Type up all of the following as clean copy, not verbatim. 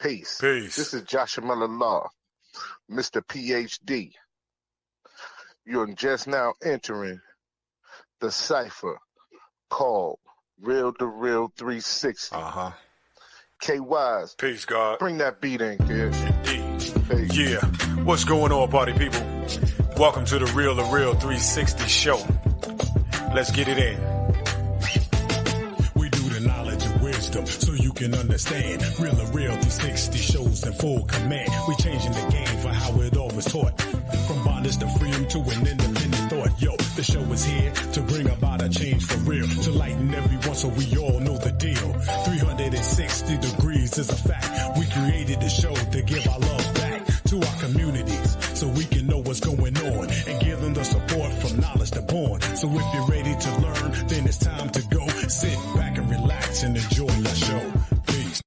Peace. Peace. This is Joshua Miller Law, Mr. PhD. You're just now entering the cipher called Real2reel360. K-Wise. Peace, God. Bring that beat in, kid. Indeed. Yeah. What's going on, party people? Welcome to the Real2reel360 show. Let's get it in. We do the knowledge and wisdom so you can understand. Real360 shows in full command. We changing the game for how it all was taught. From bondage to freedom to an independent thought. Yo, the show is here to bring about a change for real. To lighten everyone so we all know the deal. 360 degrees is a fact. We created the show to give our love back to our communities so we can know what's going on and give them the support from knowledge to born. So if you're ready to learn, then it's time to go. Sit back and relax and enjoy your show. Peace.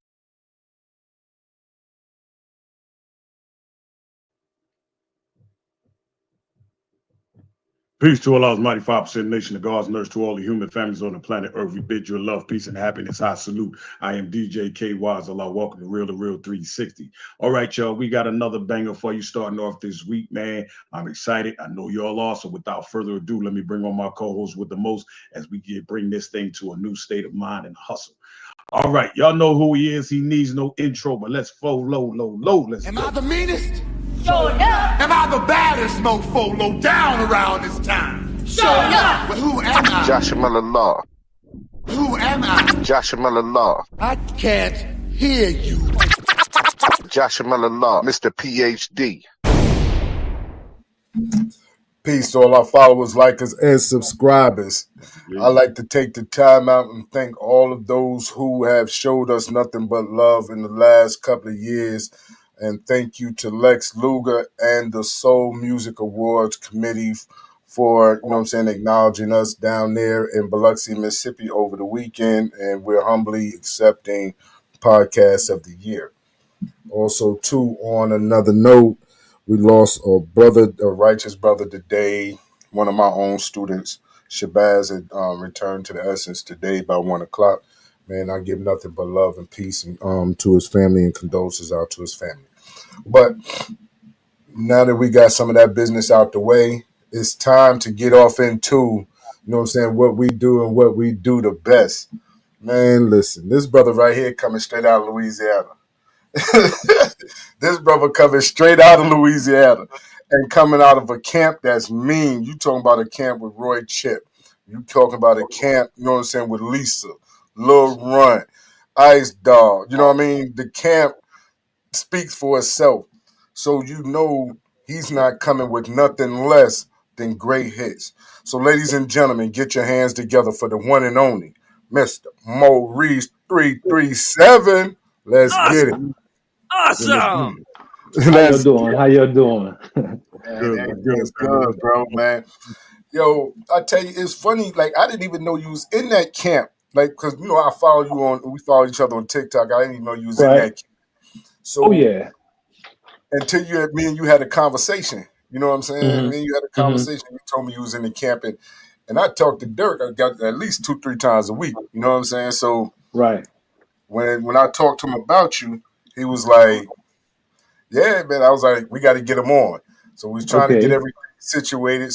Peace to all our mighty 5% nation of God's nurse, to all the human families on the planet Earth. We bid you love, peace, and happiness. I salute. I am DJ K Wise. Allah, welcome to Real2reel360. All right, y'all, we got another banger for you starting off this week, man. I'm excited. I know y'all are. So without further ado, let me bring on my co-host with the most as we bring this thing to a new state of mind and hustle. All right, y'all know who he is. He needs no intro, but let's flow low. Let's Am go. I the meanest? Sure enough. Am I the baddest mofo low down around this time? Sure enough. But who am I? Joshua Miller Law. Who am I? Joshua Miller Law. I can't hear you. Joshua Miller Law, Mr. PhD. Peace to all our followers, likers, and subscribers. Yeah. I'd like to take the time out and thank all of those who have showed us nothing but love in the last couple of years. And thank you to Lex Luger and the Soul Music Awards Committee for, acknowledging us down there in Biloxi, Mississippi over the weekend. And we're humbly accepting Podcast of the Year. Also, too, on another note, we lost a righteous brother today. One of my own students, Shabazz, had returned to the essence today by 1 o'clock. Man, I give nothing but love and peace and, to his family and condolences out to his family. But now that we got some of that business out the way, it's time to get off into, what we do and what we do the best. Man, listen, this brother right here coming straight out of Louisiana. This brother coming straight out of Louisiana and coming out of a camp that's mean. You talking about a camp with Roy Chip. You talking about a camp, with Lisa, Lil Run, Ice Dog. The camp speaks for itself. So he's not coming with nothing less than great hits. So ladies and gentlemen, get your hands together for the one and only Mr. Maurice 337. Let's get it. Awesome. How you doing? It's good, bro, man. Yo, I tell you, it's funny. Like, I didn't even know you was in that camp. Like, because, I follow you we follow each other on TikTok. I didn't even know you was in that camp. So, yeah. Until me and you had a conversation. You know what I'm saying? Mm-hmm. Me and you had a conversation. You told me you was in the camp. And I talked to Dirk. I got at least 2-3 times a week. You know what I'm saying? So, right. When I talked to him about you, he was like, yeah, man. I was like, we got to get him on. So we was trying to get everything situated,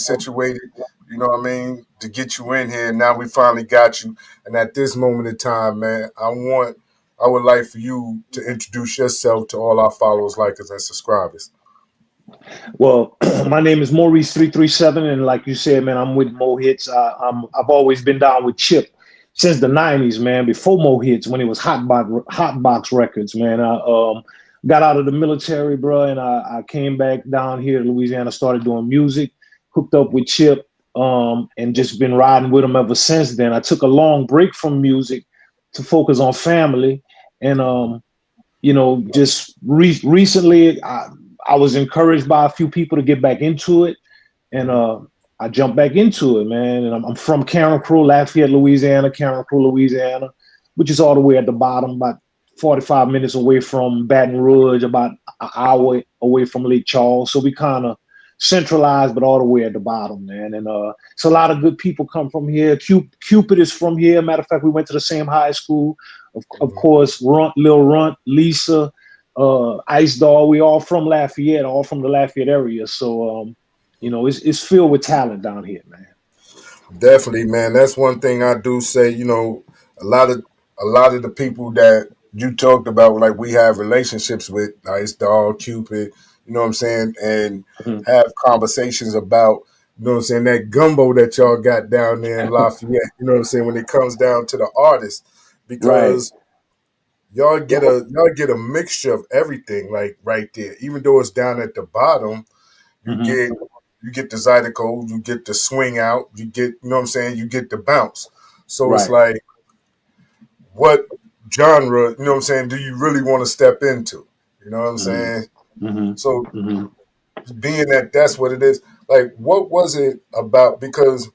you know what I mean, to get you in here. Now we finally got you. And at this moment in time, man, I would like for you to introduce yourself to all our followers, likers, and subscribers. Well, my name is Maurice 337, and like you said, man, I'm with Mo Hits. I've always been down with Chip since the 90s, man, before Mo Hits, when it was Hot Box Records, man. I got out of the military, bro, and I came back down here to Louisiana, started doing music, hooked up with Chip, and just been riding with him ever since then. I took a long break from music to focus on family, and, just recently I was encouraged by a few people to get back into it, and I jumped back into it, man. And I'm from Carencro, Lafayette, Louisiana, which is all the way at the bottom, about 45 minutes away from Baton Rouge, about an hour away from Lake Charles. So we kind of centralized, but all the way at the bottom, man. And so a lot of good people come from here. Cupid is from here. Matter of fact, we went to the same high school. Of course, Lil Runt, Lisa, Ice Dog. We all from Lafayette, all from the Lafayette area. So, it's filled with talent down here, man. Definitely, man. That's one thing I do say. A lot of a lot of the people that you talked about, like we have relationships with, Ice Dog, Cupid. You know what I'm saying, and Mhm. have conversations about. You know what I'm saying, that gumbo that y'all got down there in Lafayette. You know what I'm saying, when it comes down to the artists, Right. because y'all get a mixture of everything, like right there. Even though it's down at the bottom, you Hmm. get the zydeco, you get the swing out, you know what I'm saying, you get the bounce. So it's Right. like, what genre, you know what I'm saying, do you really want to step into? You know what I'm Hmm. saying? Hmm. So Hmm. being that that's what it is, like, what was it about? Because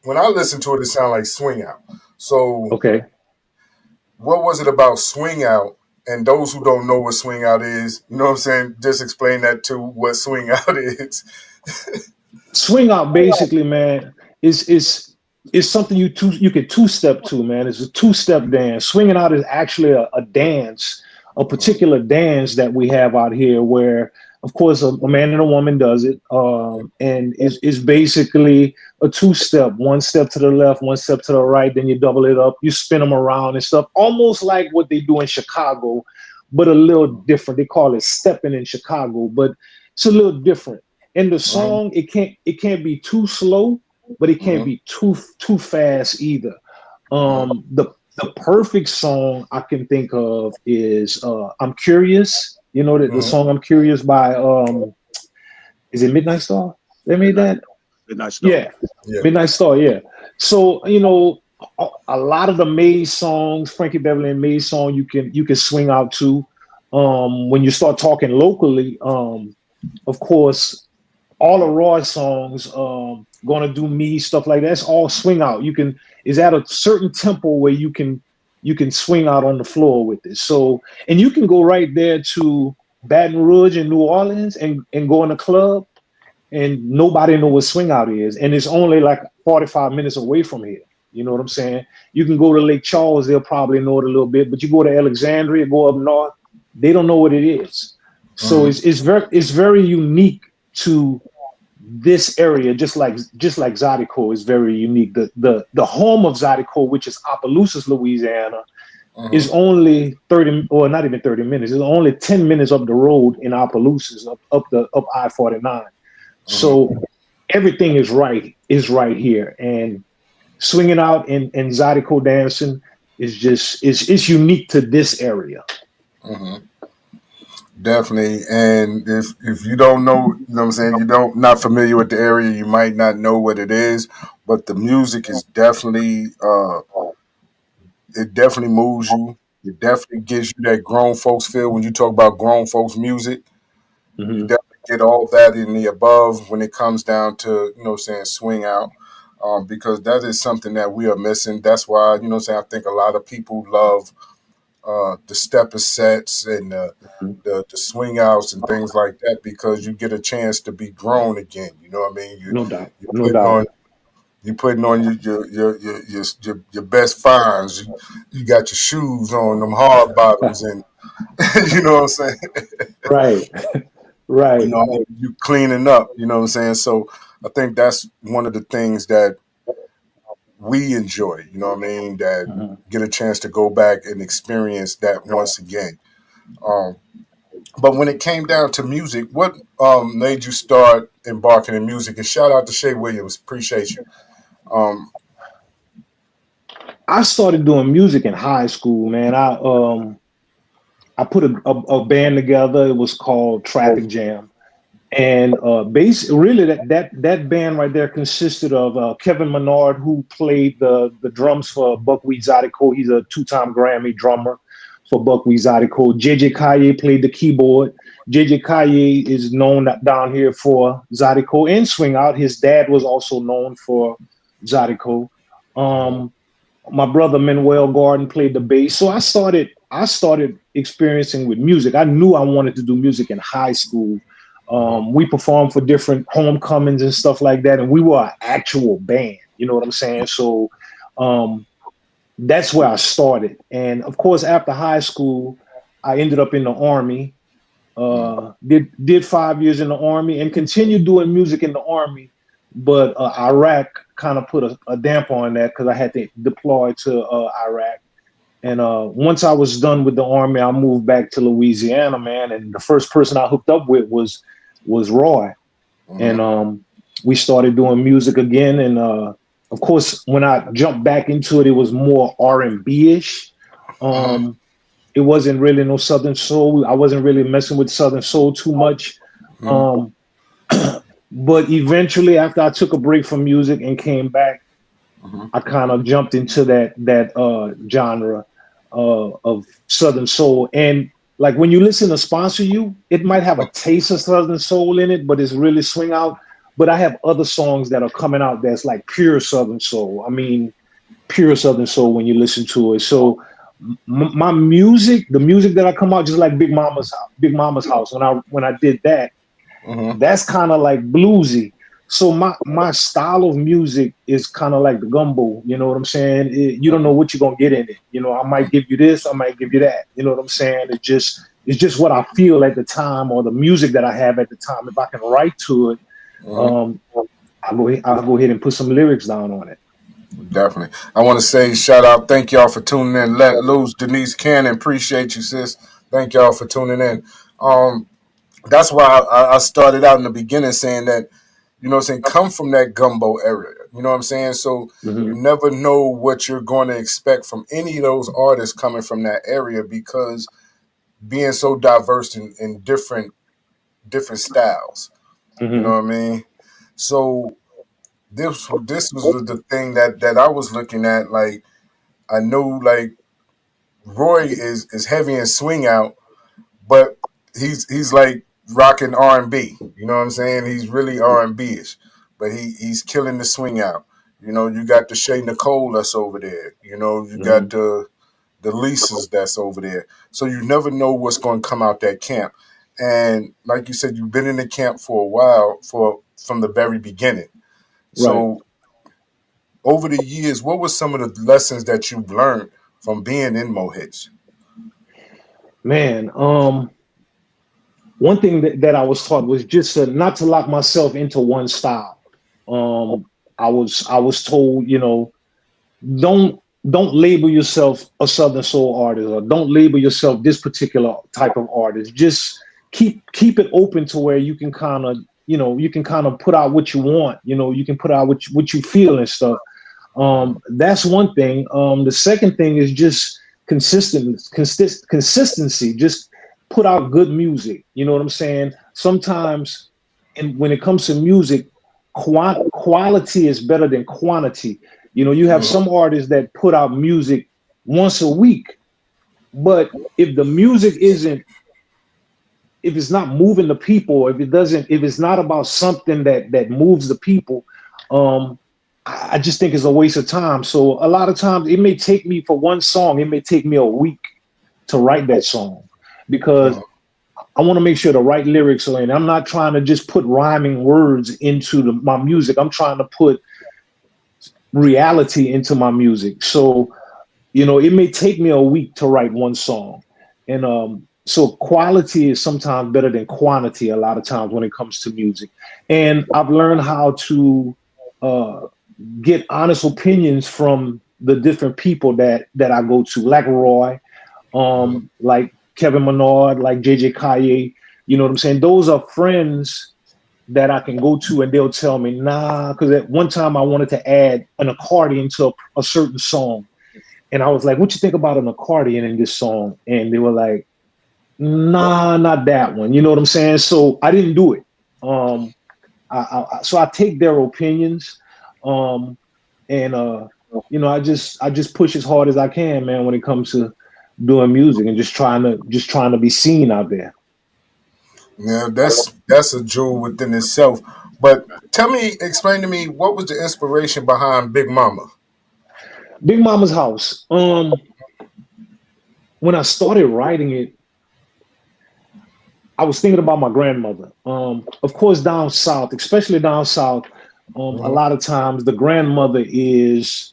when I listen to it, it sounds like swing out. So Okay. what was it about swing out? And those who don't know what swing out is, you know what I'm saying, just explain that to what swing out is. Swing out basically, man, is something you can two step to, man. It's a two-step dance. Swinging out is actually a dance, a particular dance that we have out here where, of course, a man and a woman does it, and is basically a two-step, one step to the left, one step to the right, then you double it up, you spin them around and stuff, almost like what they do in Chicago, but a little different. They call it stepping in Chicago, but it's a little different. In the Mhm, song, it can't be too slow, but it can't mhm, be too fast either. mhm, The perfect song I can think of is I'm Curious. You know the mhm. song I'm Curious by is it Midnight Star? They made Midnight, that? Midnight Star. Yeah. Yeah. Midnight Star, yeah. So, a lot of the Maze songs, Frankie Beverly and Maze song, you can swing out to. When you start talking locally, of course, all the Roy songs, Gonna Do Me, stuff like that, it's all swing out. Is at a certain tempo where you can swing out on the floor with it. So, and you can go right there to Baton Rouge in New Orleans and go in a club and nobody know what swing out is. And it's only like 45 minutes away from here. You know what I'm saying? You can go to Lake Charles, they'll probably know it a little bit, but you go to Alexandria, go up north, they don't know what it is. So Mhm, it's very unique to this area, just like Zydeco is very unique. The home of Zydeco, which is Opelousas, Louisiana, is mhm, only 30, or not even 30 minutes. It's only 10 minutes up the road in Opelousas, up I-49. mhm, So everything is right here, and swinging out and Zydeco dancing is just it's unique to this area. mhm. Definitely. And if you don't know, you know what I'm saying, you don't not familiar with the area, you might not know what it is. But the music is definitely it definitely moves you. It definitely gives you that grown folks feel when you talk about grown folks music. You Hmm. definitely get all that in the above when it comes down to, you know what I'm saying, swing out. Because that is something that we are missing. That's why, you know what I'm saying, I think a lot of people love the stepper sets and the swing outs and things like that, because you get a chance to be grown again. You know what I mean? No doubt, You're no putting doubt. on you're putting on your best finds. You got your shoes on, them hard bottoms, and you know what I'm saying. Right, You right. know, you cleaning up. You know what I'm saying. So I think that's one of the things that we enjoy. You know what I mean? That Mhm. get a chance to go back and experience that once again. Um, But when it came down to music, what made you start embarking in music? And shout out to Shay Williams, appreciate you. Um, I started doing music in high school, man. I put a band together. It was called Traffic Jam. And really that band right there consisted of Kevin Menard, who played the drums for Buckwheat Zydeco. He's a two-time Grammy drummer for Buckwheat Zydeco. JJ Kaye played the keyboard. JJ Kaye is known down here for Zydeco and Swing Out. His dad was also known for Zydeco. Um, my brother Manuel Garden played the bass. So I started experiencing with music. I knew I wanted to do music in high school. We performed for different homecomings and stuff like that, and we were an actual band. You know what I'm saying? So um, that's where I started. And of course, after high school, I ended up in the Army. Did 5 years in the Army and continued doing music in the Army, but Iraq kind of put a damper on that because I had to deploy to Iraq. And once I was done with the Army, I moved back to Louisiana, man. And the first person I hooked up with was Roy, and we started doing music again. And of course, when I jumped back into it, it was more R&B-ish. It wasn't really no Southern soul. I wasn't really messing with Southern soul too much. But eventually, after I took a break from music and came back, I kind of jumped into that genre of Southern soul. And like when you listen to Sponsor You, it might have a taste of Southern soul in it, but it's really swing out. But I have other songs that are coming out that's like pure Southern soul. I mean, pure Southern soul when you listen to it. So my music, the music that I come out, just like Big Mama's House. When I did that, that's kind of like bluesy. So my style of music is kind of like the gumbo. You know what I'm saying? You don't know what you're gonna get in it. You know, I might give you this, I might give you that. You know what I'm saying? It's just what I feel at the time, or the music that I have at the time. If I can write to it, I'll go ahead and put some lyrics down on it. Definitely. I want to say shout out. Thank y'all for tuning in. Let Loose, Denise Cannon. Appreciate you, sis. Thank y'all for tuning in. That's why I started out in the beginning saying that, you know what I'm saying, come from that gumbo area. You know what I'm saying? So you never know what you're going to expect from any of those artists coming from that area, because being so diverse in different styles. You know what I mean? So this was the thing that I was looking at. Like, I know like Roy is heavy in swing out, but he's like rocking R&B. You know what I'm saying? He's really R&B-ish, but he's killing the swing out. You know, you got the Shay Nicole that's over there. You know, you got the Lisas that's over there. So you never know what's going to come out that camp. And like you said, you've been in the camp for a while, from the very beginning. So over the years, what were some of the lessons that you've learned from being in Mo Hits? Man, one thing that I was taught was just not to lock myself into one style. I was told, you know, don't label yourself a Southern soul artist, or don't label yourself this particular type of artist. Just keep it open to where you can kind of, you know, you can kind of put out what you want. You know, you can put out what you feel and stuff. That's one thing. The second thing is just consistency. Just put out good music. You know what I'm saying? Sometimes, and when it comes to music, quality is better than quantity. You know, you have some artists that put out music once a week, but if the music if it's not moving the people, if it's not about something that moves the people, I just think it's a waste of time. So a lot of times it may take me, for one song, it may take me a week to write that song, because I want to make sure the right lyrics are in. I'm not trying to just put rhyming words into my music. I'm trying to put reality into my music. So, you know, it may take me a week to write one song. And so quality is sometimes better than quantity a lot of times when it comes to music. And I've learned how to get honest opinions from the different people that I go to, like Roy, like Kevin Menard, like JJ Kaye. You know what I'm saying? Those are friends that I can go to, and they'll tell me, nah, because at one time I wanted to add an accordion to a certain song. And I was like, what you think about an accordion in this song? And they were like, nah, not that one. You know what I'm saying? So I didn't do it. So I take their opinions, and you know, I just push as hard as I can, man, when it comes to doing music and just trying to be seen out there. Yeah, that's a jewel within itself. But explain to me, what was the inspiration behind Big Mama? Big Mama's House. When I started writing it, I was thinking about my grandmother. Of course, down south, especially down south, a lot of times the grandmother is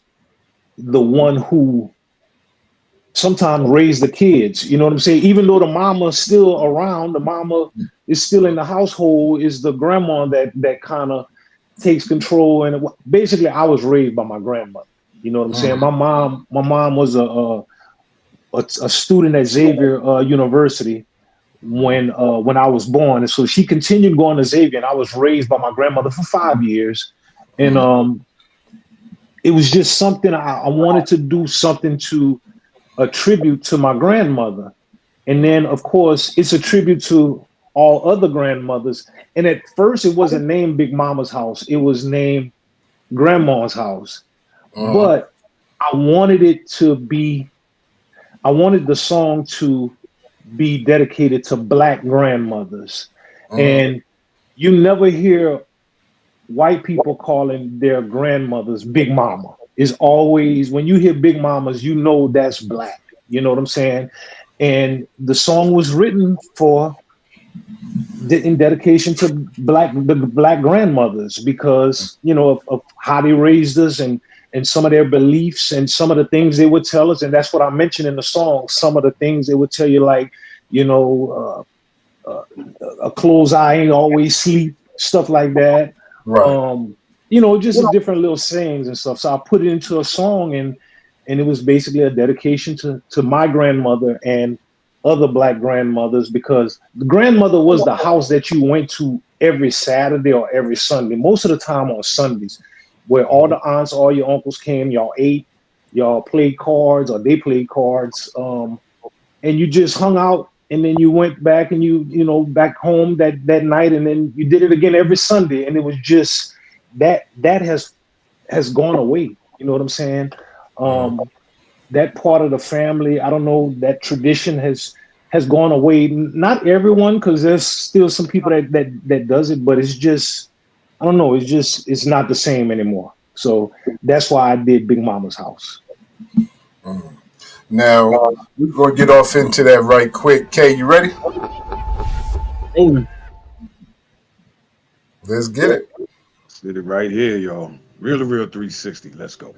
the one who sometimes raise the kids. You know what I'm saying? Even though the mama's still around, the mama is still in the household, is the grandma that kind of takes control. And basically, I was raised by my grandmother. You know what I'm saying? My mom was a student at Xavier University when I was born, and so she continued going to Xavier, and I was raised by my grandmother for 5 years, and it was just something I wanted to do something to a tribute to my grandmother, and then of course it's a tribute to all other grandmothers. And at first it wasn't named Big Mama's house; it was named Grandma's house. But I wanted the song to be dedicated to Black grandmothers. And you never hear white people calling their grandmothers Big Mama. It's always, when you hear Big Mamas, you know that's Black. You know what I'm saying? And the song was written in dedication to the Black grandmothers, because, you know, of how they raised us, and some of their beliefs and some of the things they would tell us. And that's what I mentioned in the song. Some of the things they would tell you, like, you know, a closed eye ain't always sleep, stuff like that. Right. You know, just different little sayings and stuff. So I put it into a song, and it was basically a dedication to my grandmother and other Black grandmothers, because the grandmother was the house that you went to every Saturday or every Sunday, most of the time on Sundays, where all the aunts, all your uncles came, y'all ate, y'all played cards, or they played cards, and you just hung out, and then you went back and you know, back home that night, and then you did it again every Sunday. And it was just that has gone away. You know what I'm saying? That part of the family, I don't know, that tradition has gone away. Not everyone, because there's still some people that does it, but it's just, I don't know, it's not the same anymore. So that's why I did Big Mama's house. Now, we're going to get off into that right quick. Kay, you ready? Let's get it. Let's get it right here, y'all. Real2reel360. Let's go.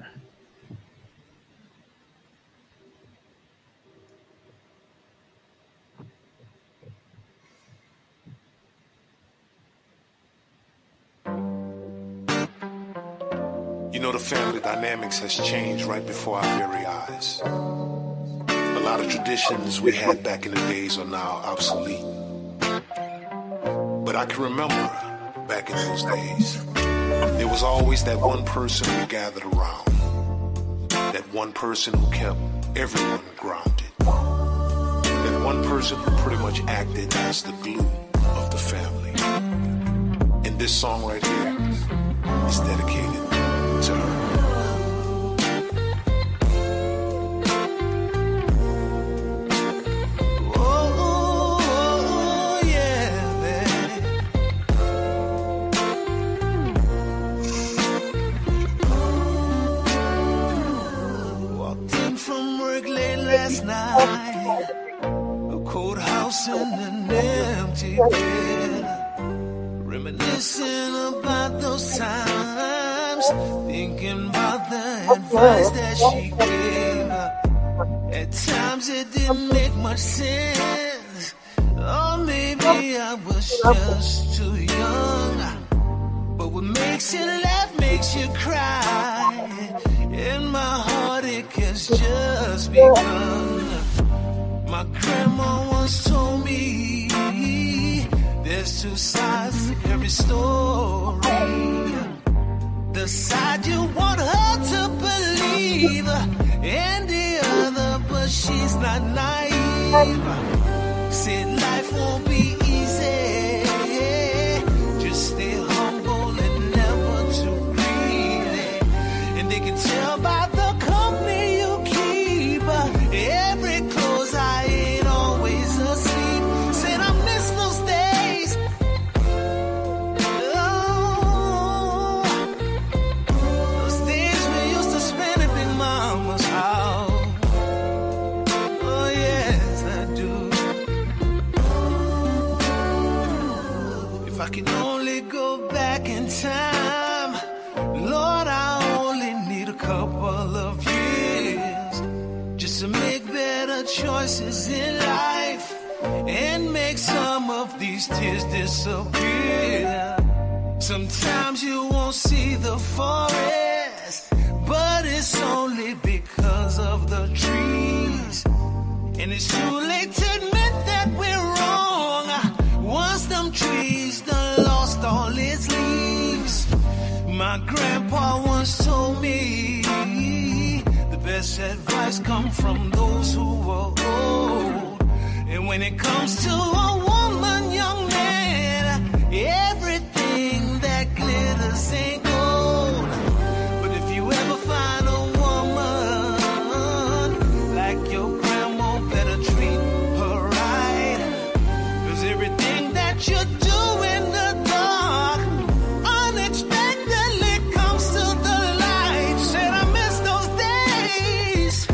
You know, the family dynamics has changed right before our very eyes. A lot of traditions we had back in the days are now obsolete. But I can remember back in those days, there was always that one person who gathered around. That one person who kept everyone grounded. That one person who pretty much acted as the glue of the family. And this song right here is dedicated to her. Last night, a cold house and an empty bed, reminiscing about those times, thinking about the advice that she gave. At times it didn't make much sense, or maybe I was just too young. But what makes you laugh makes you cry, and my heartache has just begun. My grandma once told me there's two sides to every story. The side you want her to believe, and the other, but she's not naive. Said life won't be easy, just stay humble and never too greedy. And they can tell by the company you keep, every close I ain't always asleep. Said I miss those days. Oh, those days we used to spend at Big Mama's house. Oh yes, I do. If I can only go back in time, Lord, I only need a couple of years just to make better choices in life and make some of these tears disappear. Sometimes you won't see the forest, but it's only because of the trees. And it's too late to admit that we're wrong once them trees done lost all its leaves. My grandpa once told me the best advice comes from those who were old. And when it comes to a woman, young man, everything that glitters ain't gold. But if you ever find a woman like your grandma, better treat her right. 'Cause everything that you do in the dark unexpectedly comes to the light. Said I miss those days.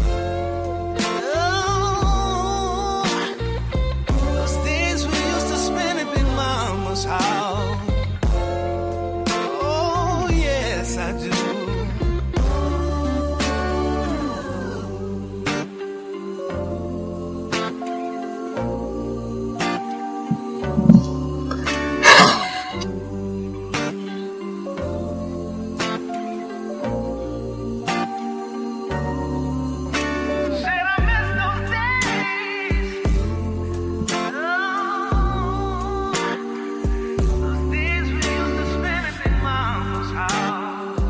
Oh, those days we used to spend up in mama's house. Oh, yes, I do. Said I miss those days. Oh, those days we used to spend up in mama's house.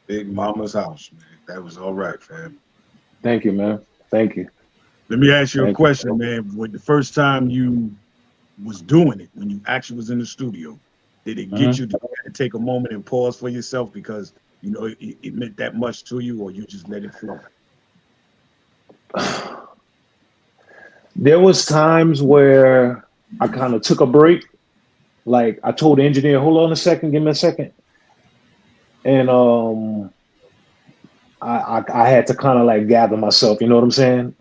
Big Mama's house, man. That was all right, fam. Thank you, man. Thank you. Let me ask you a Thank you. question, man. When the first time you was doing it, when you actually was in the studio, did it get you to take a moment and pause for yourself because you know it meant that much to you, or you just let it flow? There was times where I kind of took a break. Like I told the engineer, hold on a second, give me a second. And I had to kind of like gather myself, you know what I'm saying?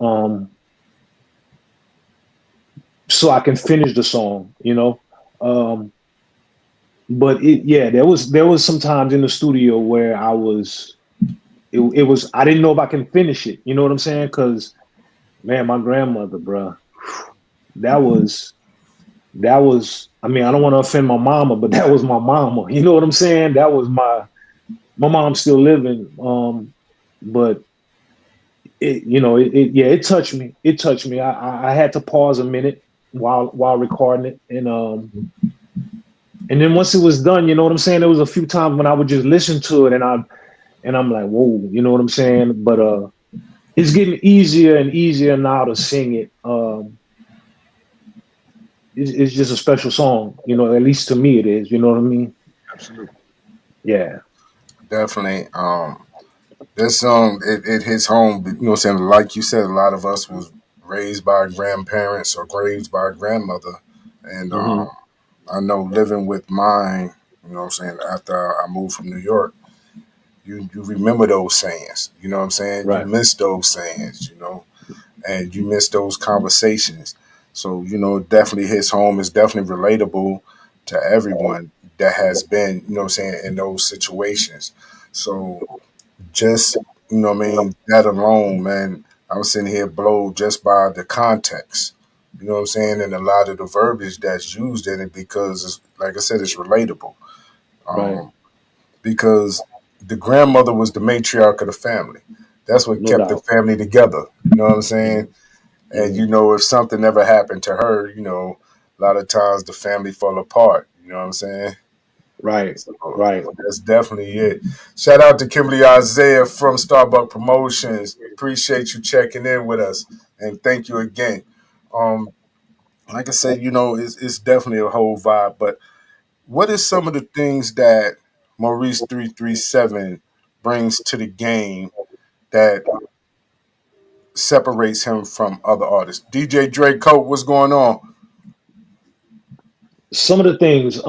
So I can finish the song, you know. But there was some times in the studio where I was I didn't know if I can finish it, you know what I'm saying? Because man, my grandmother, bruh, that was I mean, I don't want to offend my mama, but that was my mama. You know what I'm saying? That was my mom's still living. But it touched me. It touched me. I had to pause a minute while recording it. And then once it was done, you know what I'm saying? There was a few times when I would just listen to it and I'm like, whoa, you know what I'm saying? But it's getting easier and easier now to sing it. It's just a special song, you know, at least to me it is, you know what I mean? Absolutely. Yeah. Definitely. This song, it hits home, you know what I'm saying? Like you said, a lot of us was raised by grandparents or raised by a grandmother. And I know living with mine, you know what I'm saying, after I moved from New York, you remember those sayings, you know what I'm saying? Right. You miss those sayings, you know, and you miss those conversations. So, you know, it definitely hits home. It's definitely relatable to everyone that has been, you know what I'm saying, in those situations. So just, you know what I mean, that alone, man, I'm sitting here blown just by the context. You know what I'm saying? And a lot of the verbiage that's used in it because, it's, like I said, it's relatable. Right. Because the grandmother was the matriarch of the family. That's what No kept the doubt. family together. You know what I'm saying? And, Mhm. you know, if something ever happened to her, you know, a lot of times the family fall apart. You know what I'm saying? Right. So Right. that's definitely it. Shout out to Kimberly Isaiah from Starbuck Promotions. Appreciate you checking in with us. And thank you again. Like I said, you know, it's definitely a whole vibe. But what is some of the things that Maurice 337 brings to the game that separates him from other artists? DJ Dre Coat, what's going on? Some of the things, I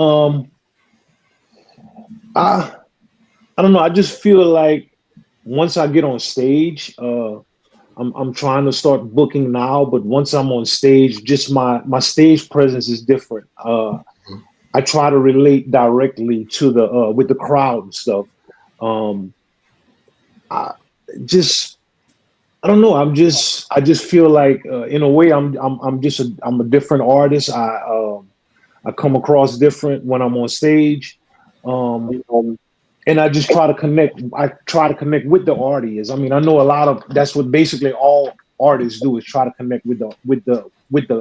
don't know. I just feel like once I get on stage, I'm trying to start booking now, but once I'm on stage, just my stage presence is different. I try to relate directly to the with the crowd and stuff. I just I don't know. I just feel like in a way I'm a different artist. I come across different when I'm on stage. Um, and I just try to connect. I try to connect with the audience. I mean, I know a lot of that's what basically all artists do is try to connect with the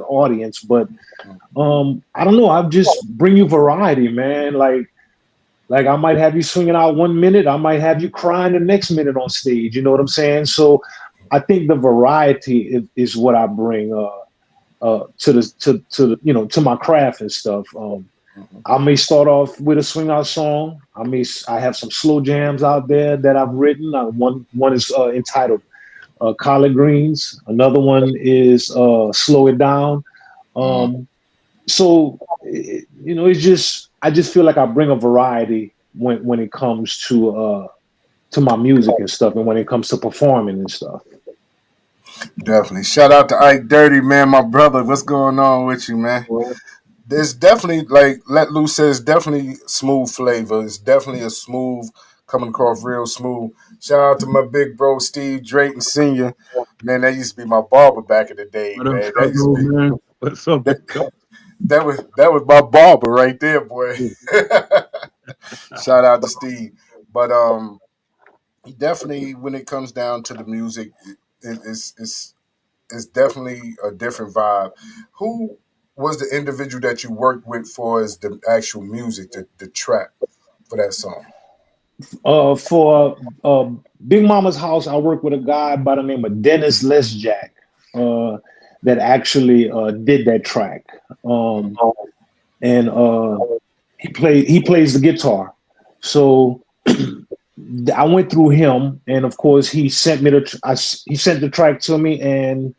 audience. But I don't know. I just bring you variety, man. Like I might have you swinging out 1 minute, I might have you crying the next minute on stage. You know what I'm saying? So I think the variety is what I bring to to my craft and stuff. I may start off with a swing out song. I have some slow jams out there that I've written. One is entitled Collard Greens. Another one is Slow It Down. So it's just I just feel like I bring a variety when it comes to my music and stuff, and when it comes to performing and stuff. Definitely. Shout out to Ike Dirty, man, my brother. What's going on with you, man? There's definitely, like Let Loose says, definitely smooth flavor. It's definitely a smooth, coming across real smooth. Shout out to my big bro, Steve Drayton Sr. Man, that used to be my barber back in the day, What up, man. That used to be man? What's up? that was my barber right there, boy. Shout out to Steve. But definitely when it comes down to the music, it's definitely a different vibe. Who was the individual that you worked with for as the actual music, the track for that song? For Big Mama's House, I work with a guy by the name of Dennis Lesjack that actually did that track. And he plays the guitar. So I went through him, and of course he sent me he sent the track to me, and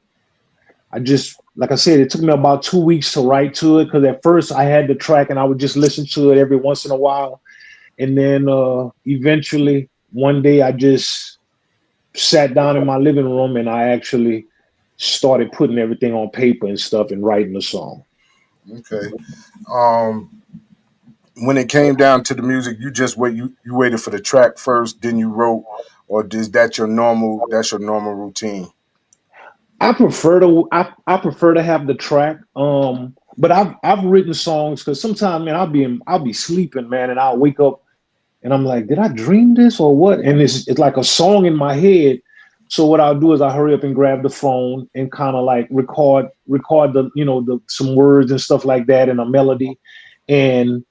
I just, like I said, it took me about 2 weeks to write to it, because at first I had the track and I would just listen to it every once in a while. And then eventually one day I just sat down in my living room and I actually started putting everything on paper and stuff and writing the song. Okay. When it came down to the music, you just you waited for the track first, then you wrote, or is that your normal routine? I prefer to have the track. But I've written songs, because sometimes, man, I'll be sleeping, man, and I'll wake up and I'm like, did I dream this or what? And it's like a song in my head. So what I'll do is I hurry up and grab the phone and kind of like record the some words and stuff like that and a melody. And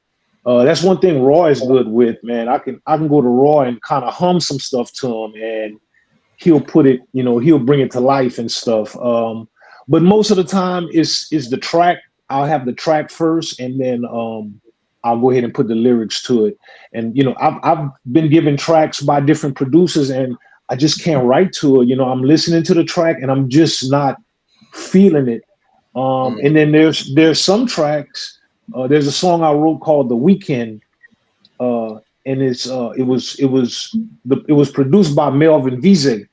that's one thing Roy is good with, man. I can go to Roy and kind of hum some stuff to him, and he'll put it, he'll bring it to life and stuff. But most of the time is the track. I'll have the track first, and then I'll go ahead and put the lyrics to it. And I've been given tracks by different producers, and I just can't write to it. I'm listening to the track and I'm just not feeling it. And then there's some tracks. There's a song I wrote called "The Weekend," and it was produced by Melvin Vise,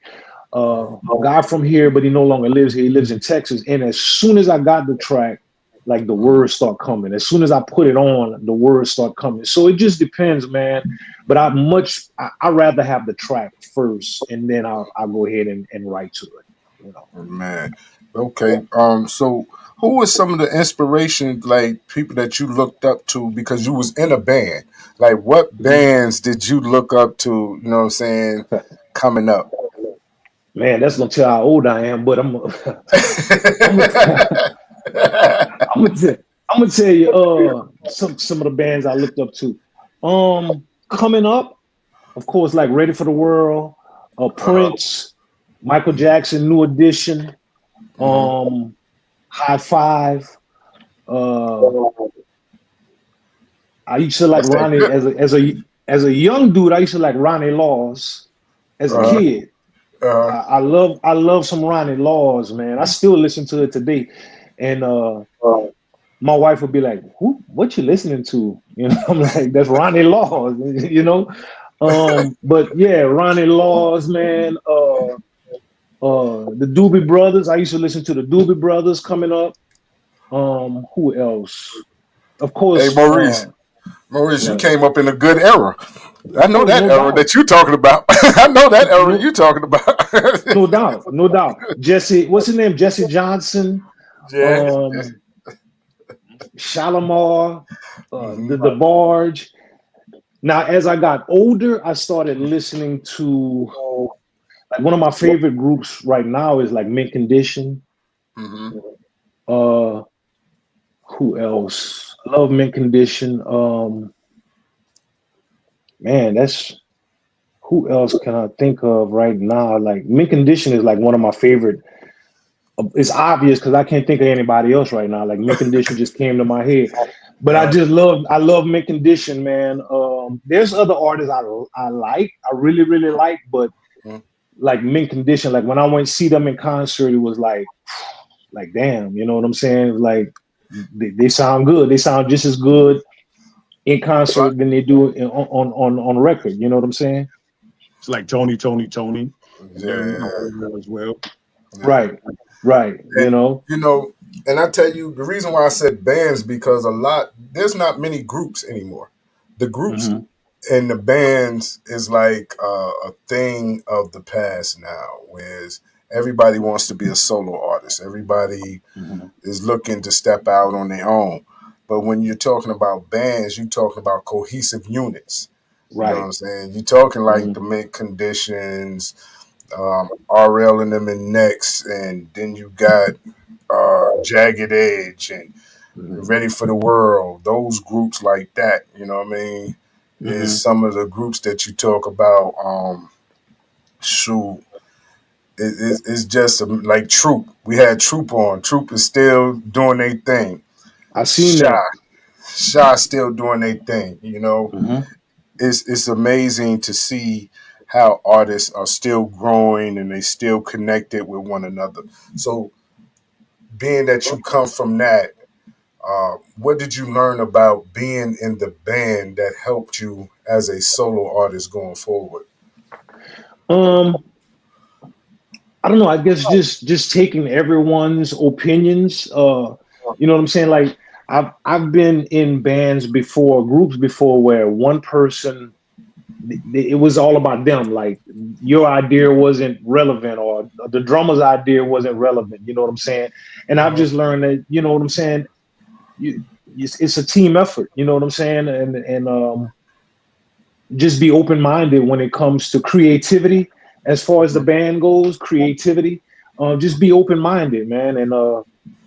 a guy from here, but he no longer lives here. He lives in Texas. And as soon as I got the track, like the words start coming. As soon as I put it on, the words start coming. So it just depends, man. But I'd rather have the track first, and then I'll go ahead and write to it. Man, okay. So who was some of the inspiration, like people that you looked up to because you was in a band? Like what bands did you look up to? You know what I'm saying? Coming up. Man, that's gonna tell how old I am. But I'm gonna tell you some of the bands I looked up to. Coming up, of course, like Ready for the World, Prince, Michael Jackson, New Edition, High Five. I used to like Ronnie as a young dude. I used to like Ronnie Laws as a kid. I love some Ronnie Laws, man. I still listen to it today, and my wife would be like, "Who? What you listening to?" I'm like, "That's Ronnie Laws," But yeah, Ronnie Laws, man. The Doobie Brothers. I used to listen to the Doobie Brothers coming up. Who else? Of Hey, course, Maurice, you what? came up in a good era. I know Oh, that no era doubt. that you're talking about. I know that era No, you're talking about. no doubt, no doubt. Jesse, what's his name? Jesse Johnson, Yeah. um, Shalimar, Mm-hmm. the Barge. Now, as I got older, I started listening to like one of my favorite groups right now is like Mint Condition. Mm-hmm. Uh, who else? I love Mint Condition. Man, that's who else can I think of right now? Like Mint Condition is like one of my favorite. It's obvious because I can't think of anybody else right now. Like Mint Condition just came to my head, but I love Mint Condition, man. There's other artists I like, I really like, but like Mint Condition, like when I went to see them in concert, it was like damn, you know what I'm saying? Like they sound good. They sound just as good in concert than they do on record. You know what I'm saying? It's like Tony Yeah. as well. Yeah. Right. You And know. and I tell you the reason why I said bands because there's not many groups anymore. The groups Mm-hmm. and the bands is like a thing of the past now, whereas everybody wants to be a solo artist. Everybody Mm-hmm. is looking to step out on their own. But when you're talking about bands, you're talking about cohesive units. You know what Right. I'm saying? You're talking like Mm-hmm. the Mint Conditions, RL and them in Next, and then you got Jagged Edge and Mm-hmm. Ready for the World. Those groups like that, you know what I mean, is Mm-hmm. some of the groups that you talk about. Shoot, it's just like Troop. We had Troop on. Troop is still doing their thing. I seen Shy, that. Shy still doing their thing. You know, Mm-hmm. it's amazing to see how artists are still growing and they still connected with one another. So, being that you come from that, what did you learn about being in the band that helped you as a solo artist going forward? Um, I don't know. I guess just taking everyone's opinions. You know what I'm saying? Like I've been in bands before, groups before, where one person it was all about them. Like your idea wasn't relevant, or the drummer's idea wasn't relevant. You know what I'm saying? And I've Uh-huh. just learned that. You know what I'm saying? It's a team effort. You know what I'm saying? And just be open minded when it comes to creativity. As far as the band goes, creativity. Just be open minded, man, and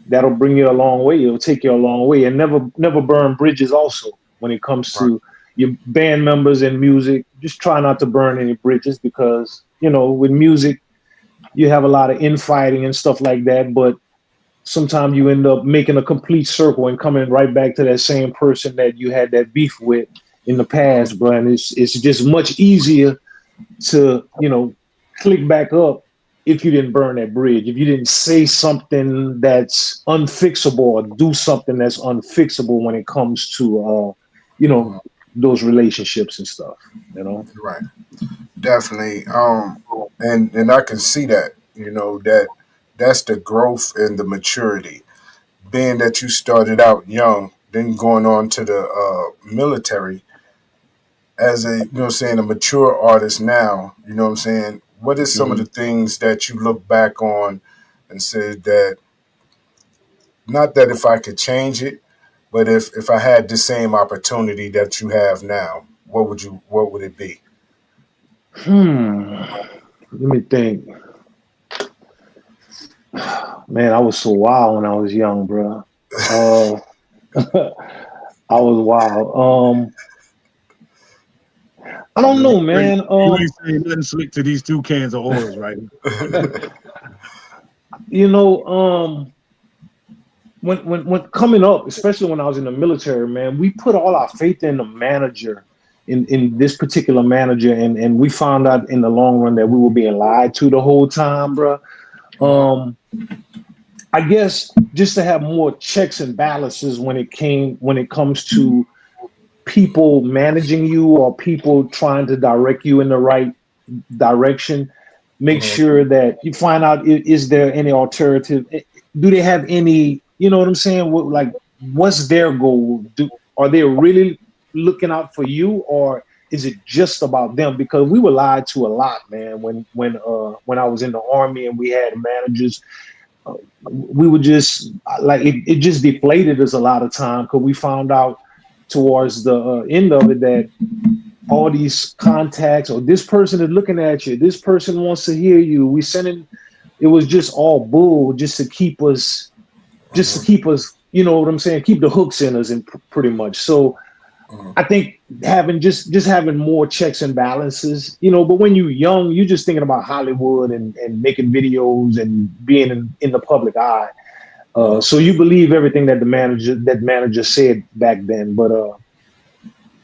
that'll bring you a long way. It'll take you a long way, and never burn bridges. Also, when it comes Right. to your band members and music, just try not to burn any bridges because with music you have a lot of infighting and stuff like that. But sometimes you end up making a complete circle and coming right back to that same person that you had that beef with in the past, bro. And it's just much easier to click back up if you didn't burn that bridge, if you didn't say something that's unfixable or do something that's unfixable when it comes to those relationships and stuff. Right. Definitely. And I can see that, that's the growth and the maturity. Being that you started out young, then going on to the military as a, a mature artist now, what is some of Mm-hmm. the things that you look back on and said that, not that if I could change it, but if I had the same opportunity that you have now, what would it be? Let me think. Man, I was so wild when I was young, bro. Uh, I was wild. I don't know, man. You ain't saying nothing slick to these two cans of oils, right? You know, when coming up, especially when I was in the military, man, we put all our faith in the manager, in this particular manager, and we found out in the long run that we were being lied to the whole time, bro. I guess just to have more checks and balances when it comes to people managing you or people trying to direct you in the right direction. make sure that you find out, is there any alternative? Do they have any, you know what I'm saying? What's their goal? Are they really looking out for you, or is it just about them? Because we were lied to a lot, man. When I was in the Army and we had managers, we would just like it just deflated us a lot of time, because we found out towards the end of it that all these contacts, or this person is looking at you, this person wants to hear you. It was just all bull, just to keep us, you know what I'm saying? Keep the hooks in us, and pretty much. So I think having having more checks and balances, you know. But when you're young, you're just thinking about Hollywood and making videos and being in the public eye. So you believe everything that the manager said back then, but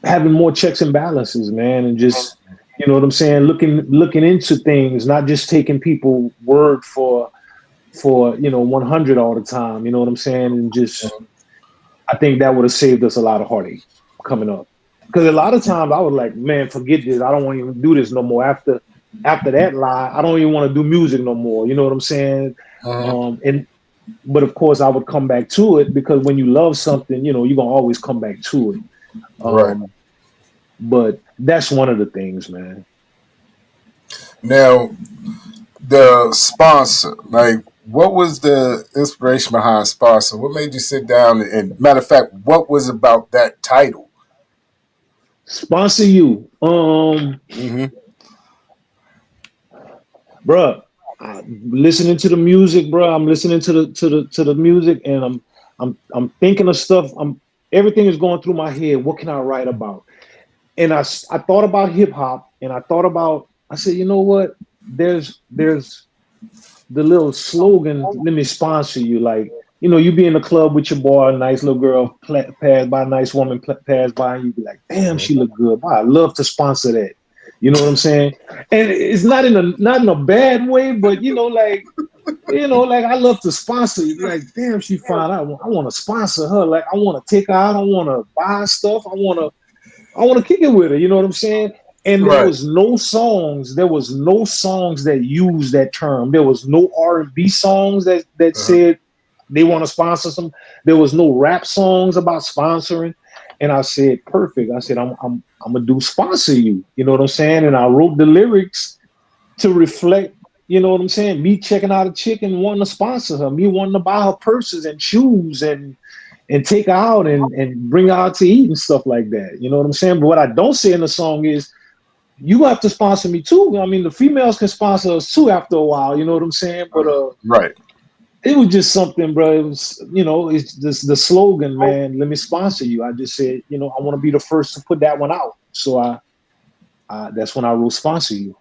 having more checks and balances, man, and just, you know what I'm saying, looking into things, not just taking people word for 100 all the time, you know what I'm saying, and just I think that would have saved us a lot of heartache coming up, because a lot of times I was like, man, forget this, I don't want to even do this no more. After that lie, I don't even want to do music no more, you know what I'm saying. But of course I would come back to it, because when you love something, you know, you're gonna always come back to it. Right. But that's one of the things, man. Now, the sponsor, like, what was the inspiration behind sponsor? What made you sit down and matter of fact, what was about that title? Sponsor you. Bruh, listening to the music, bruh. I'm listening to the music, and I'm thinking of stuff. Everything is going through my head. What can I write about? And I thought about hip hop, and I said, you know what? There's the little slogan, let me sponsor you. Like, you know, you be in the club with your boy, a nice little girl pass by, a nice woman pass by, and you be like, damn, she look good. Boy, I'd love to sponsor that. You know what I'm saying? And it's not in a bad way, but you know, like I love to sponsor you. Like, damn, she fine. I want to sponsor her. Like, I want to take her out. I want to buy stuff. I want to kick it with her. You know what I'm saying? And there was no songs. There was no songs that used that term. There was no R&B songs that said they want to sponsor some. There was no rap songs about sponsoring. And I said, perfect. I said, I'm gonna do sponsor you. You know what I'm saying? And I wrote the lyrics to reflect, you know what I'm saying, me checking out a chick and wanting to sponsor her, me wanting to buy her purses and shoes and take her out and bring her out to eat and stuff like that. You know what I'm saying? But what I don't say in the song is, you have to sponsor me too. I mean, the females can sponsor us too after a while. You know what I'm saying? But right. It was just something, bro. It was, you know, it's just the slogan, man. Let me sponsor you. I just said, you know, I want to be the first to put that one out. So that's when I wrote sponsor you.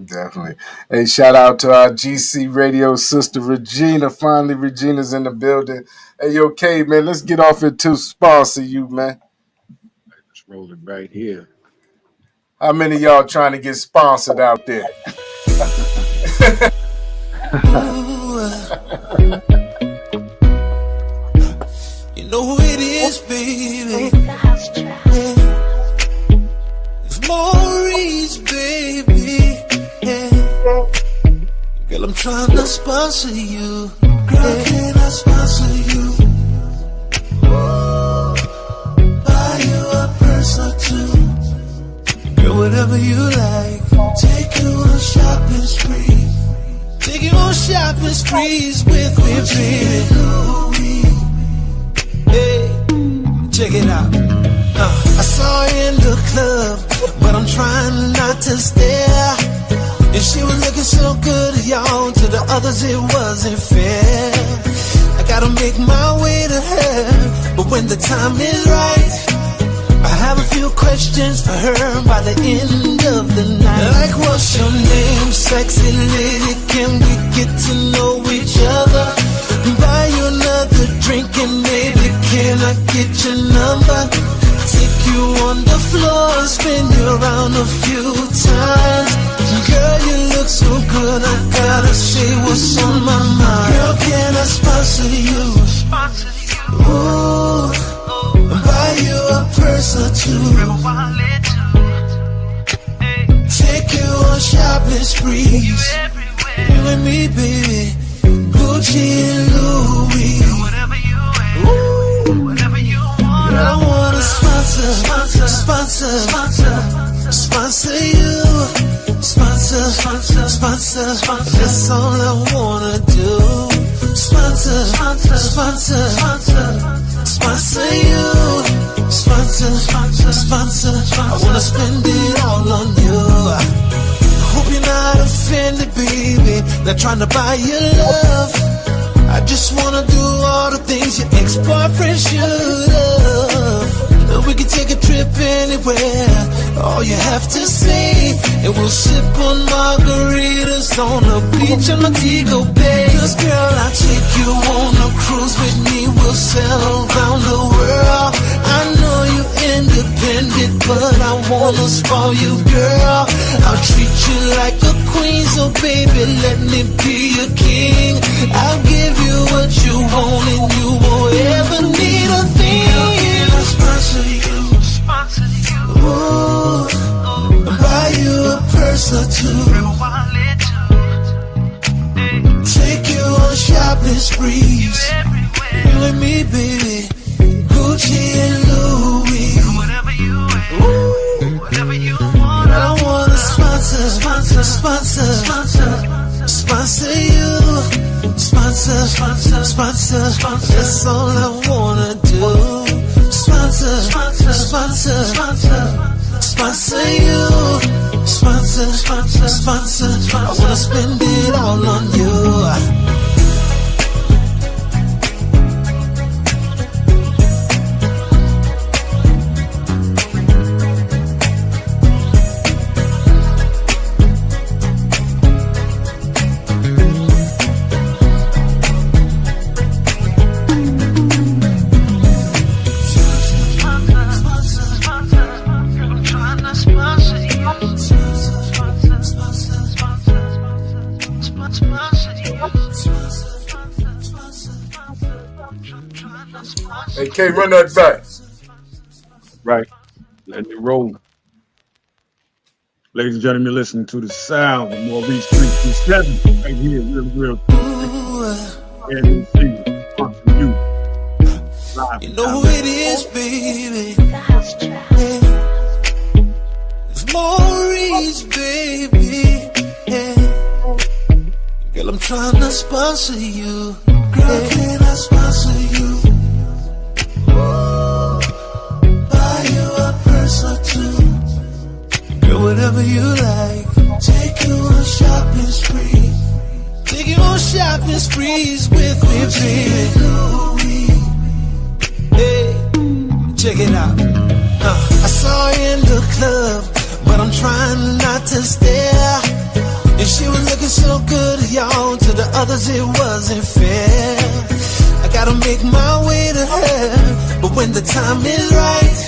Definitely. Hey, shout out to our GC radio sister Regina. Finally, Regina's in the building. Hey, yo, K, man, let's get off into sponsor you, man. Let's roll it right here. How many of y'all trying to get sponsored out there? You know who it is, baby. It's Maurice, baby. Girl, I'm trying to sponsor you. Girl, can I sponsor you? Buy you a purse or two. Girl, whatever you like. Take you on a shopping spree. Take you on shopping sprees with me, baby. Hey, check it out. I saw her in the club, but I'm trying not to stare. And she was looking so good, y'all. To the others, it wasn't fair. I gotta make my way to her, but when the time is right, I have a few questions for her by the end of the night. Like, what's your name, sexy lady? Can we get to know each other? Buy you another drink and maybe can I get your number? Take you on the floor, spin you around a few times. Girl, you look so good, I gotta say what's on my mind. Girl, can I sponsor you? Ooh, buy you a purse or two. Take you on shopping shopping sprees. You and me, baby. Gucci and Louis. Ooh. I wanna sponsor you. Sponsor. That's all I wanna do. Sponsor you. Sponsor. I wanna spend it all on you. I hope you're not offended, baby. Not trying to buy your love. I just wanna do all the things your ex-boyfriend should have. We can take a trip anywhere, all you have to say, and we'll sip on margaritas on the beach in Montego Bay. 'Cause girl, I'll take you on a cruise with me, we'll sail around the world. I know you're independent, but I wanna spoil you, girl. I'll treat you like a queen, so baby, let me be your king. I'll give you what you want and you won't ever need a thing. Ooh, buy you a purse or two. Take you on shopping sprees. You and me, baby. Gucci and Louis. Ooh, I wanna sponsor you. Sponsor. That's all I wanna do. Sponsor you. Sponsor. I wanna spend it all on you. Hey, K, run that back. Right. Let it roll. Ladies and gentlemen, listen to the sound of Maurice 327 right here, real. And you see you. You know who it is, baby. It's Maurice, baby. Yeah. Girl, I'm trying to sponsor you. Girl, can I sponsor you? Buy you a purse or two. Girl, whatever you like. Take you on shopping spree. Take you on shopping sprees with me, baby. Hey, check it out. I saw her in the club, but I'm trying not to stare. And she was looking so good, y'all. To the others, it wasn't fair. I gotta make my way to her, but when the time is right,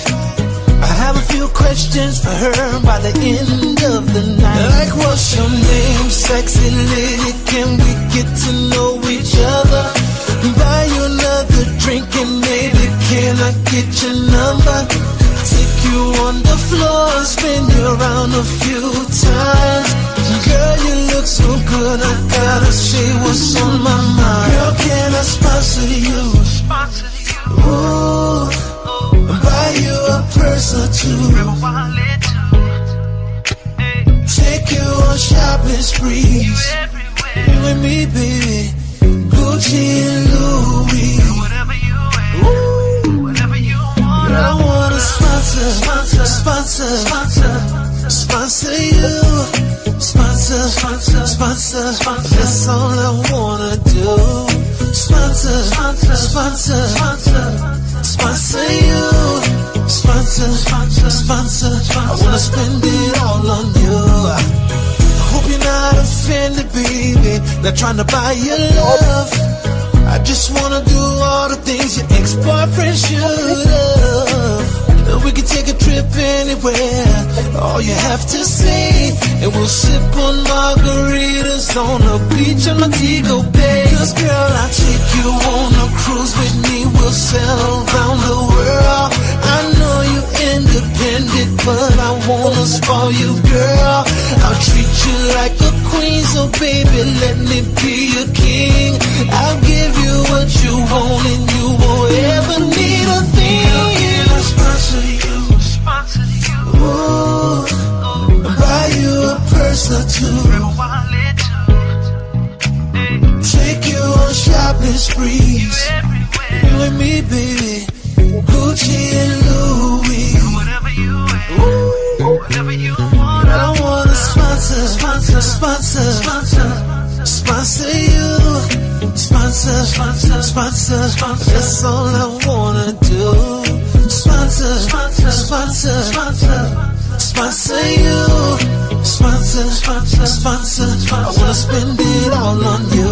I have a few questions for her by the end of the night. Like, what's your name, sexy lady? Can we get to know each other? Buy you another drink and maybe can I get your number? Take you on the floor and spin you around a few times. Girl, you look so good, I gotta say what's on my mind. Girl, can I sponsor you? Ooh, buy you a purse or two. Take you on shopping sprees. You and me, baby. Gucci and Louis. Ooh, I wanna sponsor you. Sponsor. That's all I wanna do. Sponsor you. Sponsor. I wanna spend it all on you. I hope you're not offended, baby. Not trying to buy your love. I just wanna do all the things your ex-boyfriend should have. We can take a trip anywhere, all you have to say, and we'll sip on margaritas on the beach in Montego Bay. 'Cause girl, I'll take you on a cruise with me, we'll sail around the world. I know you're independent, but I wanna spoil you, girl. I'll treat you like a queen, so baby, let me be your king. I'll give you what you want, and you won't ever need a thing. I'll sponsor you. Ooh, buy you a purse or two. Take you on shopping sprees. You and me, baby. Gucci and Louis. Whatever you want. I wanna sponsor you. Sponsor. That's all I wanna do. Sponsor you. Sponsor. I wanna spend it all on you.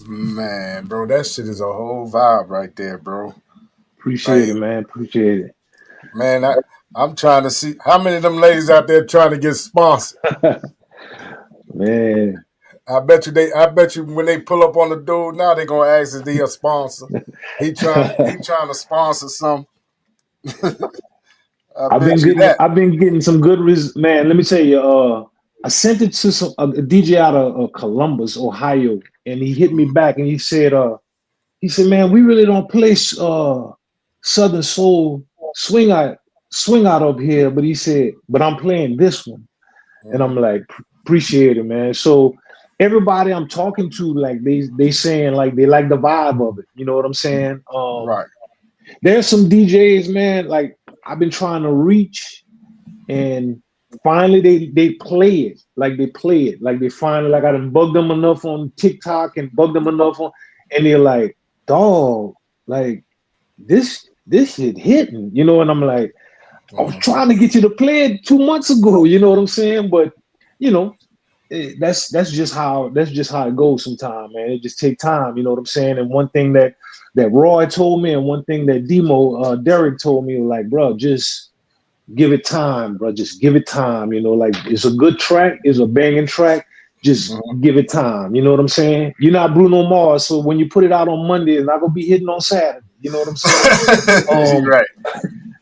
Man, bro, that shit is a whole vibe right there, bro. Appreciate it, man. Appreciate it. Man, I'm trying to see how many of them ladies out there trying to get sponsored. Man, I bet you when they pull up on the dude now, they're gonna ask is he a sponsor. He trying to sponsor some. I've been getting some good man. Let me tell you, I sent it to a DJ out of Columbus, Ohio, and he hit me back and he said, man, we really don't play Southern Soul swing out up here, but he said, but I'm playing this one. And I'm like, appreciate it, man. So everybody I'm talking to, like they saying like they like the vibe of it. You know what I'm saying? Right. There's some DJs, man, like I've been trying to reach, and finally they play it. Like they play it. Like they finally, like I done bugged them enough on TikTok and bugged them enough on, and they're like, dog, like this shit hitting, you know, and I'm like, I was trying to get you to play it 2 months ago, you know what I'm saying? But you know, that's just how it goes sometimes, man. It just take time, you know what I'm saying? And one thing that Roy told me, and one thing that Derek told me, like, bro, just give it time, bro. Just give it time, you know, like it's a good track, it's a banging track. Just give it time, you know what I'm saying? You're not Bruno Mars, so when you put it out on Monday, it's not gonna be hitting on Saturday, you know what I'm saying? Right.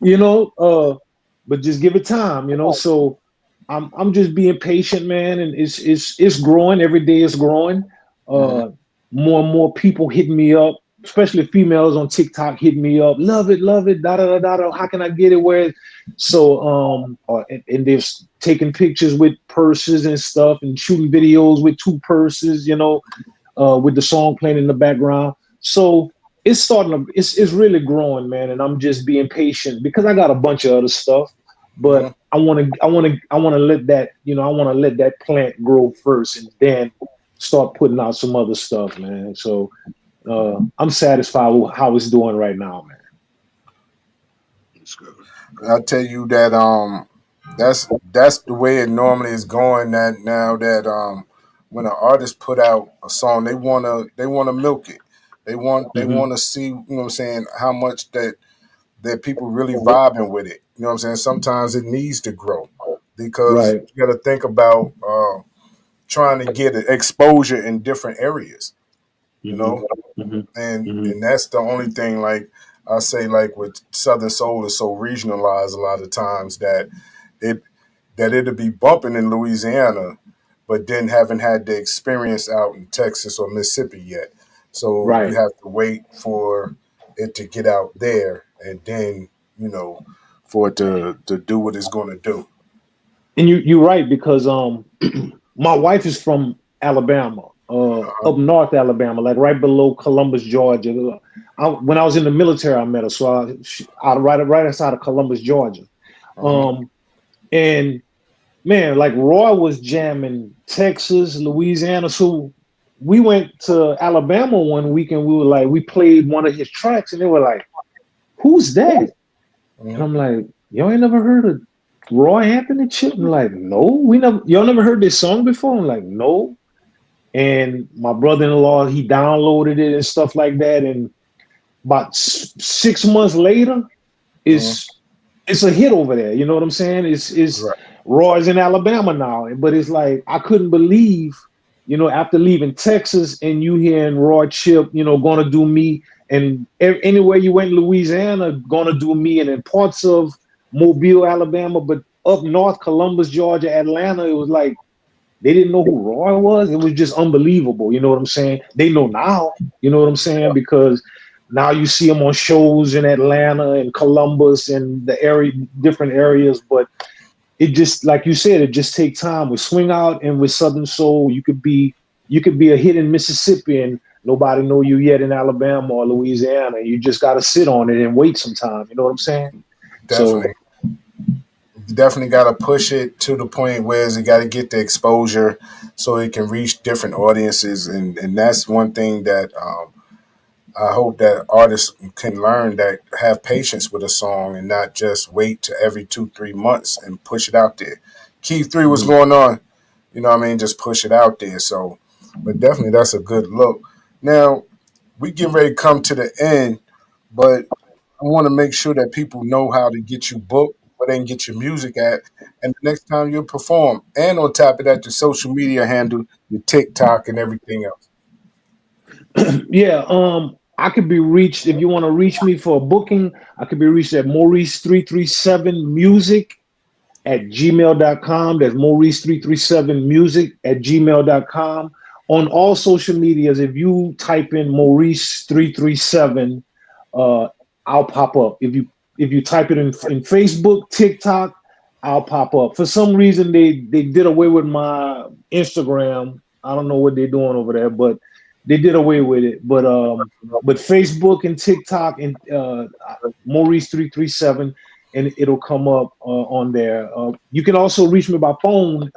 You know, but just give it time, you know. So I'm just being patient, man, and it's growing. Every day it's growing. More and more people hitting me up, especially females on TikTok hitting me up. Love it, da da da da. How can I get it? Where? So and they're taking pictures with purses and stuff, and shooting videos with 2 purses, you know, with the song playing in the background. So it's starting to, it's really growing, man. And I'm just being patient because I got a bunch of other stuff, but I want to let that, you know, I want to let that plant grow first and then start putting out some other stuff, man. So I'm satisfied with how it's doing right now, man. I tell you that that's the way it normally is going. That now that when an artist put out a song, they wanna milk it. They want to see, you know what I'm saying, how much that people really vibing with it. You know what I'm saying? Sometimes it needs to grow because you got to think about trying to get exposure in different areas. You know, and that's the only thing. Like I say, like with Southern Soul is so regionalized a lot of times that it'll be bumping in Louisiana, but then haven't had the experience out in Texas or Mississippi yet. So you have to wait for it to get out there, and then, you know, for it to do what it's going to do. And you're right, because my wife is from Alabama, up north Alabama, like right below Columbus, Georgia. When I was in the military, I met her, so I right outside of Columbus, Georgia. And man, like Roy was jamming Texas, Louisiana. So we went to Alabama one week and we played one of his tracks and they were like, "Who's that?" And I'm like, "Y'all ain't never heard of Roy Anthony Chip?" And like, "No, y'all never heard this song before?" I'm like, "No." And my brother-in-law, he downloaded it and stuff like that. And about 6 months later, it's a hit over there. You know what I'm saying? It's Right. Roy's in Alabama now, but it's like I couldn't believe, after leaving Texas and you hearing Roy Chip, gonna do me, and anywhere you went in Louisiana, gonna do me, and in parts of Mobile, Alabama, but up north, Columbus, Georgia, Atlanta, it was like they didn't know who Roy was. It was just unbelievable. You know what I'm saying? They know now. You know what I'm saying? Because now you see him on shows in Atlanta and Columbus and different areas. But it just, like you said, it just takes time. With Swing Out and with Southern Soul, you could be a hit in Mississippi and nobody know you yet in Alabama or Louisiana. You just got to sit on it and wait some time. You know what I'm saying? Definitely. You definitely got to push it to the point where it got to get the exposure so it can reach different audiences. And that's one thing that I hope that artists can learn, that have patience with a song and not just wait to every 2-3 months and push it out there. Keith 3, what's going on? You know what I mean? Just push it out there. So, but definitely that's a good look. Now, we getting ready to come to the end, but I want to make sure that people know how to get you booked, where they can get your music at, and the next time you perform. And on top of that, your social media handle, your TikTok, and everything else. Yeah, I could be reached if you want to reach me for a booking. I could be reached at Maurice337music@gmail.com. That's Maurice337music@gmail.com. On all social medias, if you type in Maurice337, I'll pop up. If you type it in Facebook, TikTok, I'll pop up. For some reason, they did away with my Instagram. I don't know what they're doing over there, but they did away with it. But Facebook and TikTok and Maurice337, and it'll come up on there. You can also reach me by phone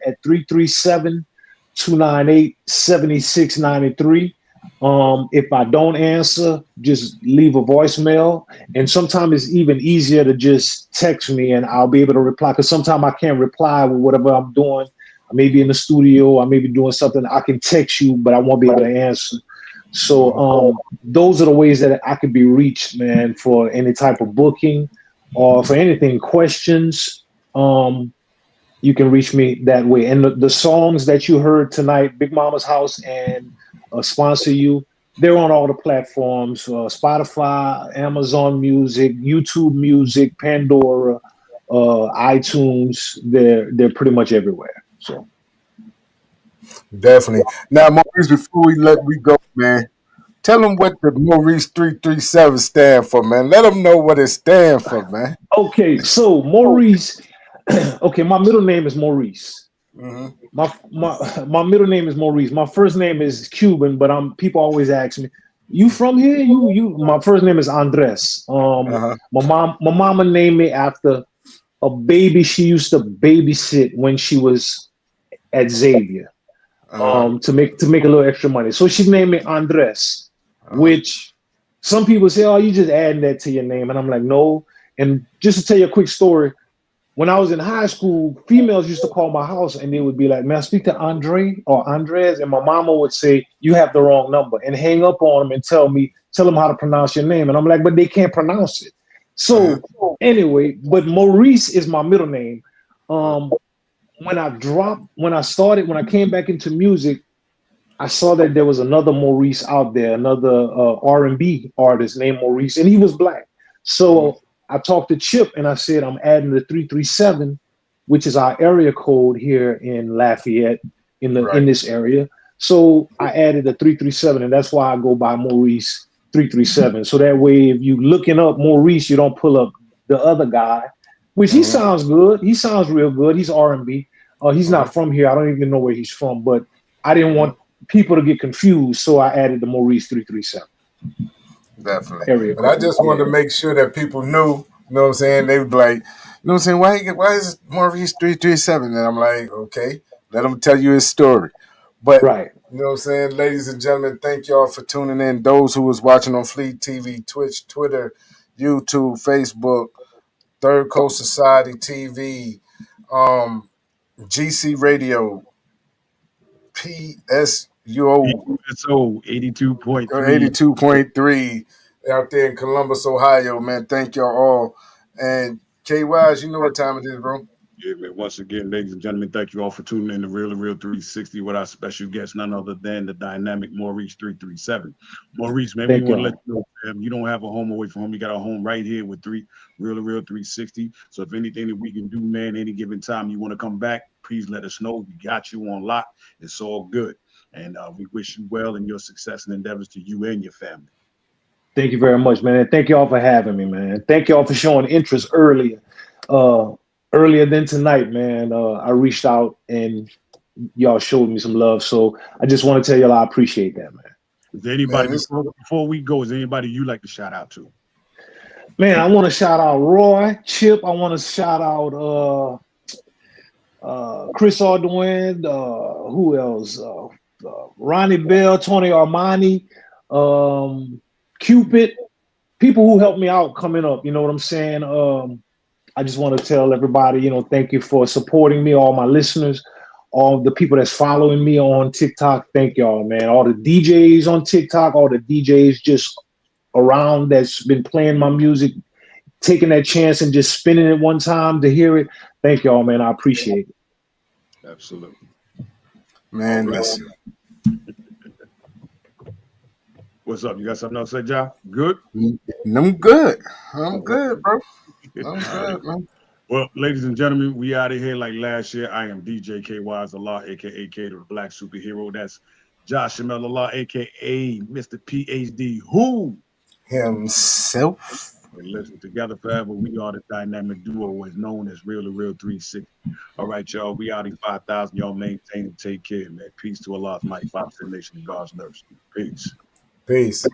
at 337-298-7693. If I don't answer, just leave a voicemail. And sometimes it's even easier to just text me and I'll be able to reply. Because sometimes I can't reply with whatever I'm doing. I may be in the studio, I may be doing something. I can text you, but I won't be able to answer. So those are the ways that I could be reached, man, for any type of booking or for anything, questions. You can reach me that way. And the songs that you heard tonight, Big Mama's House and Sponsor You, they're on all the platforms, Spotify, Amazon Music, YouTube Music, Pandora, iTunes. They're pretty much everywhere. So Definitely. Now, Maurice, before we go, man, tell them what the Maurice 337 stand for, man. Let them know what it stands for, man. okay, so Maurice. Okay, my middle name is Maurice. My middle name is Maurice. My first name is Cuban, but people always ask me, "You from here?" You. My first name is Andres. My mama named me after a baby she used to babysit when she was at Xavier, to make a little extra money. So she named me Andres, which some people say, "Oh, you just adding that to your name," and I'm like, "No." And just to tell you a quick story. When I was in high school, females used to call my house and they would be like, "May I speak to Andre or Andres?" And my mama would say, "You have the wrong number," and hang up on them and tell them how to pronounce your name. And I'm like, "But they can't pronounce it." So anyway, but Maurice is my middle name. When I came back into music, I saw that there was another Maurice out there, another R&B artist named Maurice, and he was black. So I talked to Chip and I said, "I'm adding the 337, which is our area code here in Lafayette, in this area." So I added the 337, and that's why I go by Maurice 337. So that way, if you looking up Maurice, you don't pull up the other guy, which he sounds good. He sounds real good. He's R&B. He's not from here. I don't even know where he's from, but I didn't want people to get confused, so I added the Maurice 337. Definitely. But I just wanted to make sure that people knew, you know what I'm saying? They would be like, you know what I'm saying? Why is Maurice 337? And I'm like, okay, let him tell you his story. But You know what I'm saying? Ladies and gentlemen, thank y'all for tuning in. Those who was watching on Fleet TV, Twitch, Twitter, YouTube, Facebook, Third Coast Society TV, GC Radio, PSUO PSO 82.3. 82.3 out there in Columbus, Ohio, man. Thank y'all all. And K-Wise, you know what time it is, bro. Yeah, man. Once again, ladies and gentlemen, thank you all for tuning in to Real2reel360 with our special guest, none other than the dynamic Maurice 337. Maurice, man, we want to let you know you don't have a home away from home. You got a home right here with Real2reel360. So if anything that we can do, man, any given time you want to come back, please let us know. We got you on lock. It's all good. And we wish you well in your success and endeavors to you and your family. Thank you very much, man. Thank y'all for having me, man. Thank y'all for showing interest earlier than tonight, man. I reached out and y'all showed me some love. So I just want to tell y'all I appreciate that, man. Is there anybody, before we go, is there anybody you like to shout out to? Man, I want to shout out Roy, Chip. I want to shout out Chris Arduin. Who else? Ronnie Bell, Tony Armani, Cupid. People who helped me out coming up. You know what I'm saying? I just want to tell everybody, thank you for supporting me, all my listeners, all the people that's following me on TikTok. Thank y'all, man. All the DJs on TikTok, all the DJs just around that's been playing my music, taking that chance and just spinning it one time to hear it. Thank y'all, man. I appreciate it. Absolutely. Man, listen. What's up? You got something else to say, John? Good? I'm good. I'm good, bro. I'm good, man. Well, ladies and gentlemen, we out of here like last year. I am DJ K-Wise Allah, a.k.a. K the Black Superhero. That's Josh Shamel Allah, a.k.a. Mr. PhD, who? Himself. And listen, together forever, we are the dynamic duo as known as Real2reel360. All right, y'all, we out in 5,000. Y'all maintain and take care, man. Peace to Allah's mighty Father, nation, and God's nurse. Peace. Peace.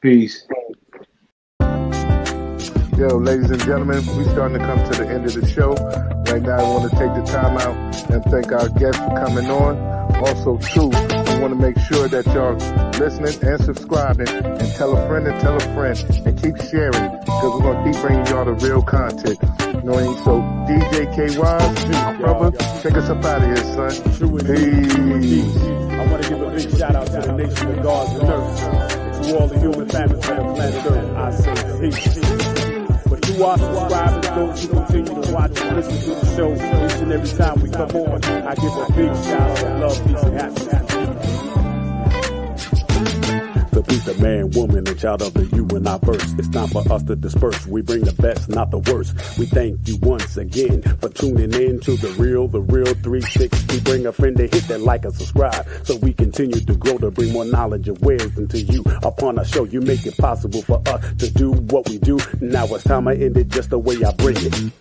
Peace. Yo, ladies and gentlemen, we're starting to come to the end of the show. Right now, I want to take the time out and thank our guests for coming on. Also, too, we want to make sure that y'all listening and subscribing and tell a friend and keep sharing because we're going to keep bringing y'all the real content. You know what I mean? So, DJ K-Wise, my brother, check us up out of here, son. Peace. I want to give a big shout out to the nation of God's and nurses, to all the human families on the planet Earth. I say peace. But to our subscribers, those who continue to watch and listen to the show each and every time we come on, I give a big shout out of love, peace, and happiness. The beast of man, woman, and child of the universe. It's time for us to disperse. We bring the best, not the worst. We thank you once again for tuning in to the Real 360. Bring a friend to hit that like and subscribe so we continue to grow to bring more knowledge and wisdom to you. Upon our show, you make it possible for us to do what we do. Now it's time I end it just the way I bring it.